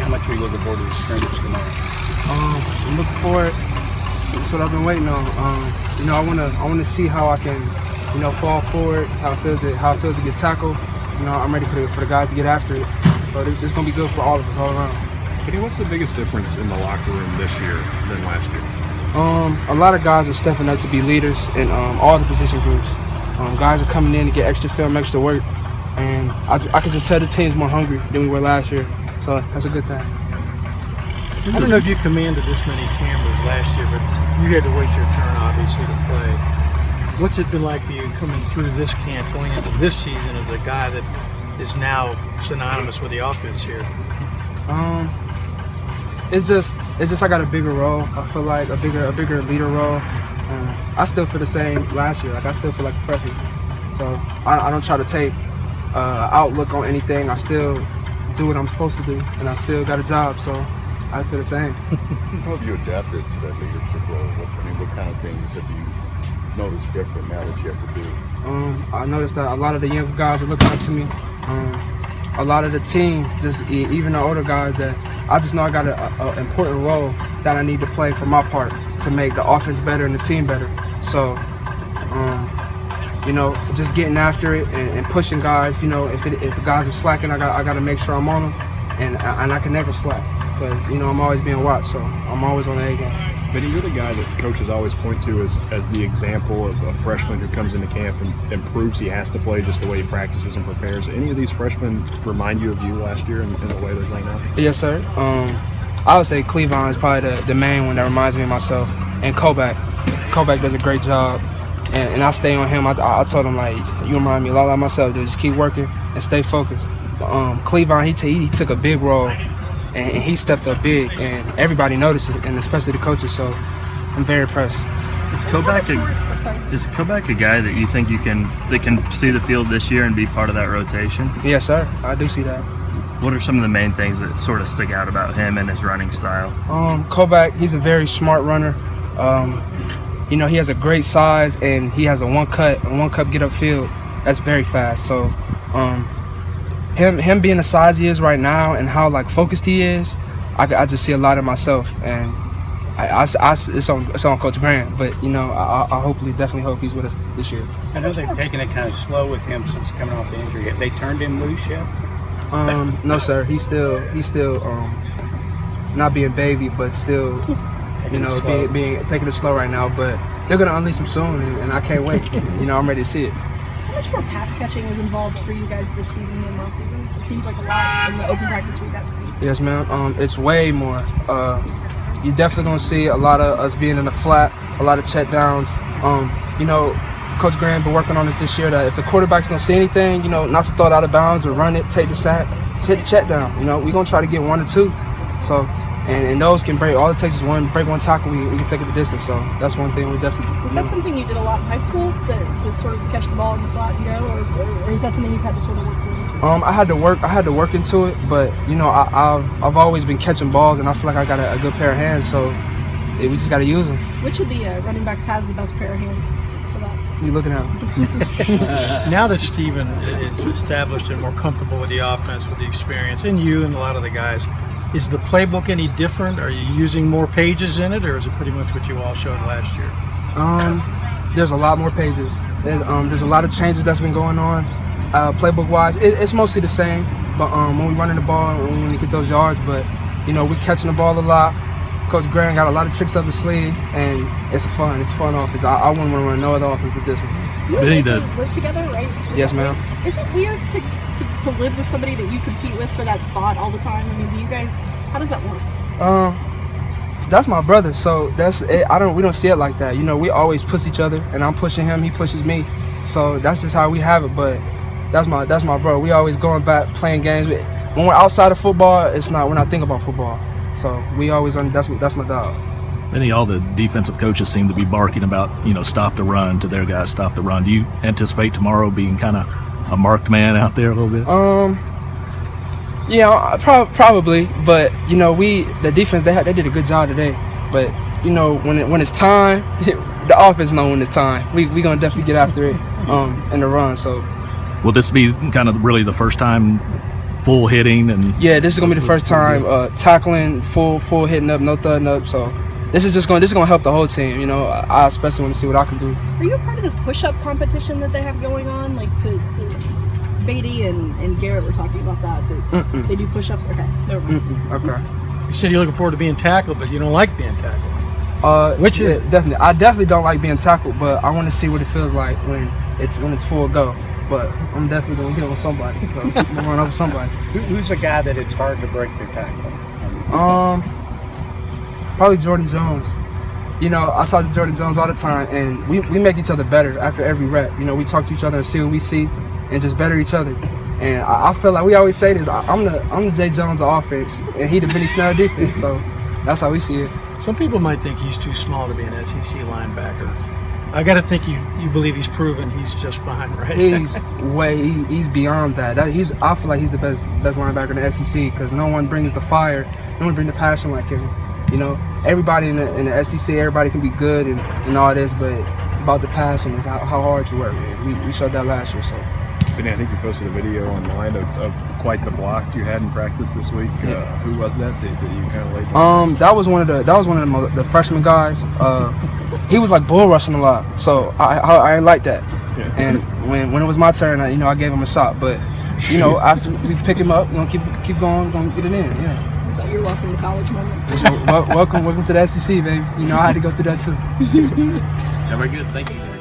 how much are you looking forward to the scrimmage tomorrow? I'm looking forward. That's what I've been waiting on. I want to see how I can, fall forward. How it feels to get tackled. I'm ready for the guys to get after it. So it's gonna be good for all of us all around. Kenny, what's the biggest difference in the locker room this year than last year? A lot of guys are stepping up to be leaders in all the position groups. Guys are coming in to get extra film, extra work, and I can just tell the team's more hungry than we were last year. So that's a good thing. I don't know if you commanded this many cameras last year, but you had to wait your turn, obviously, to play. What's it been like for you coming through this camp, going into this season as a guy that is now synonymous with the offense here? It's just I got a bigger role. I feel like a bigger leader role. I still feel the same last year. Like I still feel like a freshman. So I don't try to take outlook on anything. I still do what I'm supposed to do, and I still got a job. So I feel the same. How have you adapted to that leadership role? What kind of things have you noticed different now that you have to do? I noticed that a lot of the younger guys are looking up to me. A lot of the team, just even the older guys, that I just know I got an important role that I need to play for my part to make the offense better and the team better. So, just getting after it and pushing guys. If guys are slacking, I got to make sure I'm on them, and I can never slack because I'm always being watched. So I'm always on the A game. Benny, you're the guy that coaches always point to as the example of a freshman who comes into camp and proves he has to play just the way he practices and prepares. Any of these freshmen remind you of you last year in the way they're playing out? Yes, sir. I would say Cleavon is probably the main one that reminds me of myself. And Kovac. Kovac does a great job. And I stay on him. I told him, like, you remind me a lot like myself, dude. Just keep working and stay focused. Cleavon, he took a big role. And he stepped up big, and everybody noticed it, and especially the coaches. So I'm very impressed. Is Kovac a guy that you think that can see the field this year and be part of that rotation? Yes, sir. I do see that. What are some of the main things that sort of stick out about him and his running style? Kovac, he's a very smart runner. He has a great size, and he has a one cut get upfield. That's very fast. So. Him being the size he is right now and how focused he is, I just see a lot of myself, and it's on Coach Grant, but I definitely hope he's with us this year. I know they've taken it kind of slow with him since coming off the injury. Have they turned him loose yet? No, sir. He's still not being baby, but still being taking it slow right now. But they're gonna unleash him soon, and I can't wait. I'm ready to see it. How much more pass catching was involved for you guys this season than last season? It seemed like a lot in the open practice we got to see. Yes, ma'am. It's way more. You're definitely going to see a lot of us being in the flat, a lot of check downs. Coach Graham been working on it this year that if the quarterbacks don't see anything, not to throw it out of bounds or run it, take the sack, hit the check down. We're going to try to get 1 or 2. So, and those can break. All it takes is break one tackle, we can take it the distance. So that's one thing we definitely. Was that something you did a lot in high school, to sort of catch the ball in the flat and go, or is that something you've had to sort of work into? I had to work into it, but I've always been catching balls, and I feel like I got a good pair of hands. So we just got to use them. Which of the running backs has the best pair of hands for that? You looking at him? Now that Steven is established and more comfortable with the offense, with the experience, and you and a lot of the guys. Is the playbook any different? Are you using more pages in it, or is it pretty much what you all showed last year? There's a lot more pages. There's a lot of changes that's been going on. Playbook-wise, it's mostly the same. But when we're running the ball and when we get those yards, but we're catching the ball a lot. Coach Grant got a lot of tricks up his sleeve, and it's fun offense. I wouldn't want to run no other offense with this one. You live together, right? Yes, ma'am. Is it weird to live with somebody that you compete with for that spot all the time? I mean, how does that work? That's my brother, so that's it. We don't see it like that. We always push each other, and I'm pushing him, he pushes me. So that's just how we have it. But that's my bro. We always going back playing games. When we're outside of football, we're not thinking about football. So we always that's my dog. Benny, all the defensive coaches seem to be barking about, stop the run to their guys, stop the run. Do you anticipate tomorrow being kind of a marked man out there a little bit? Yeah, probably. But the defense they did a good job today. But when it's time, the offense know when it's time. We gonna definitely get after it in the run. So will this be kind of really the first time full hitting and Yeah, this is gonna be the first time tackling, full hitting up, no thudding up. So this is gonna help the whole team. You know, I especially want to see what I can do. Are you a part of this push-up competition that they have going on? Like to Beatty and Garrett were talking about that they do push-ups. Okay, never mind. Okay. You said you're looking forward to being tackled, but you don't like being tackled. Which is it? Definitely. I definitely don't like being tackled, but I want to see what it feels like when it's full go. But I'm definitely gonna get on somebody. So I'm gonna run over somebody. Who's a guy that it's hard to break their tackle? Probably Jordan Jones. You know, I talk to Jordan Jones all the time, and we make each other better after every rep. You know, we talk to each other and see what we see, and just better each other. And I feel like we always say this: I'm the Jay Jones of offense, and he the Benny Snell defense. So that's how we see it. Some people might think he's too small to be an SEC linebacker. I got to think you believe he's proven he's just fine, right? He's beyond that. I feel like he's the best linebacker in the SEC because no one brings the fire, no one brings the passion like him. You know, everybody in the SEC, everybody can be good and all this, but it's about the passion. It's how hard you work. Man. We showed that last year. So. Benny, I think you posted a video online of quite the block you had in practice this week. Yeah. Who was that you kind of laid down? That was one of the freshman guys. He was like bull rushing a lot, so I ain't like that. Yeah. And when it was my turn, I gave him a shot. But you know, after we pick him up, keep going, gonna get it in. Yeah. Is that your welcome to college moment? Welcome to the SEC, baby. You know, I had to go through that too. Yeah, very good. Thank you.